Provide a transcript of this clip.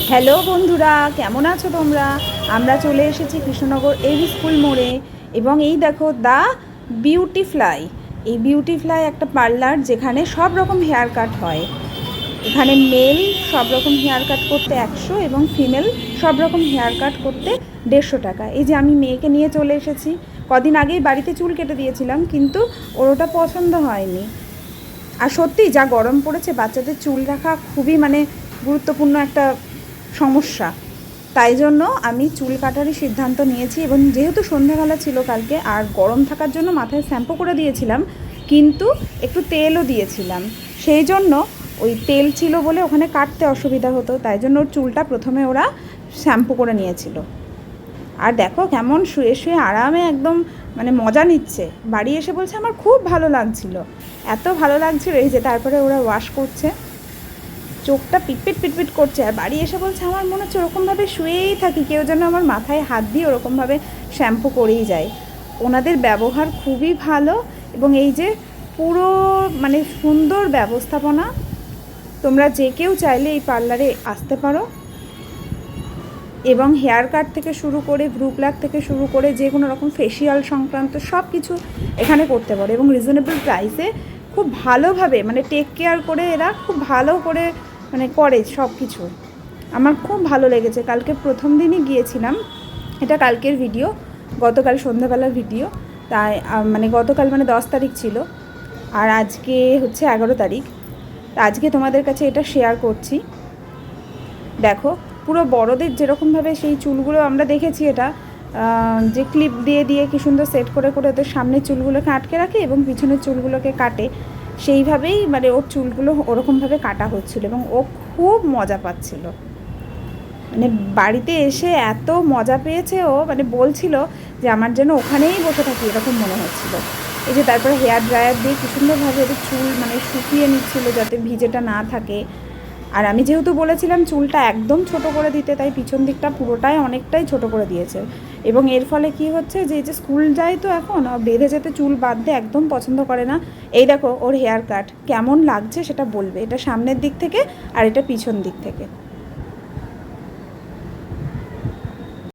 Hello বন্ধুরা, কেমন আছো তোমরা? আমরা চলে এসেছি কৃষ্ণনগর এবি স্কুল মোড়ে এবং এই দেখো দ্য বিউটিফ্লাই। এই বিউটিফ্লাই একটা পার্লার যেখানে সব রকম হেয়ার কাট হয়। এখানে মেল সব রকম হেয়ার কাট করতে 100 এবং ফিমেল সব রকম হেয়ার কাট করতে 150 টাকা। এই যে আমি মেয়েকে নিয়ে চলে এসেছি। কদিন আগেই বাড়িতে চুল কেটে দিয়েছিলাম, কিন্তু ওর ওটা পছন্দ হয়নি। আর সত্যি যা গরম পড়েছে, বাচ্চাদের চুল রাখা খুবই গুরুত্বপূর্ণ একটা সমস্যা। তাই জন্য আমি চুল কাটারই সিদ্ধান্ত নিয়েছি এবং যেহেতু সন্ধ্যাবেলা ছিল কালকে আর গরম থাকার জন্য মাথায় শ্যাম্পু করে দিয়েছিলাম, কিন্তু একটু তেলও দিয়েছিলাম। সেই জন্য ওই তেল ছিল বলে ওখানে কাটতে অসুবিধা হতো, তাই জন্য ওর চুলটা প্রথমে ওরা শ্যাম্পু করে নিয়েছিল। আর দেখো কেমন শুয়ে শুয়ে আরামে একদম মজা নিচ্ছে। বাড়ি এসে বলছে আমার খুব ভালো লাগছিল, এত ভালো লাগছিল। এই যে তারপরে ওরা ওয়াশ করছে, চোখটা পিটপিট পিটপিট করছে। আর বাড়ি এসে বলছে আমার মনে হচ্ছে ওরকমভাবে শুয়েই থাকি, কেউ যেন আমার মাথায় হাত দিয়ে ওরকমভাবে শ্যাম্পু করেই যায়। ওনাদের ব্যবহার খুবই ভালো এবং এই যে পুরো সুন্দর ব্যবস্থাপনা। তোমরা যে কেউ চাইলে এই পার্লারে আসতে পারো এবং হেয়ার কাট থেকে শুরু করে ভ্রু প্লাক থেকে শুরু করে যে কোনো রকম ফেসিয়াল সংক্রান্ত সব কিছু এখানে করতে পারো এবং রিজনেবল প্রাইসে খুব ভালোভাবে টেক কেয়ার করে এরা খুব ভালো করে করে সব কিছু। আমার খুব ভালো লেগেছে। কালকে প্রথম দিনই গিয়েছিলাম, এটা কালকের ভিডিও, গতকাল সন্ধ্যাবেলার ভিডিও। তাই গতকাল 10 তারিখ ছিল আর আজকে হচ্ছে 11 তারিখ। আজকে তোমাদের কাছে এটা শেয়ার করছি। দেখো পুরো বড়দের যেরকমভাবে সেই চুলগুলো আমরা দেখেছি, এটা যে ক্লিপ দিয়ে দিয়ে কি সুন্দর সেট করে করে ওদের সামনের চুলগুলোকে আটকে রাখে এবং পিছনের চুলগুলোকে কাটে, সেইভাবেই ওর চুলগুলো ওরকমভাবে কাটা হচ্ছিল এবং ও খুব মজা পাচ্ছিল। বাড়িতে এসে এত মজা পেয়েছে ও, বলছিল যে আমার যেন ওখানেই বসে থাকি এরকম মনে হচ্ছিল। এই যে তারপরে হেয়ার ড্রায়ার দিয়ে কি সুন্দরভাবে ওদের চুল শুকিয়ে নিচ্ছিল যাতে ভিজেটা না থাকে। আর আমি যেহেতু বলেছিলাম চুলটা একদম ছোট করে দিতে, তাই পিছন দিকটা পুরোটাই অনেকটাই ছোট করে দিয়েছে। এবং এর ফলে কি হচ্ছে যে এই যে স্কুল যায় তো এখন বেঁধে যেতে চুল বাঁধতে একদম পছন্দ করে না। এই দেখো ওর হেয়ার কাট কেমন লাগছে সেটা বলবে। এটা সামনের দিক থেকে আর এটা পিছন দিক থেকে।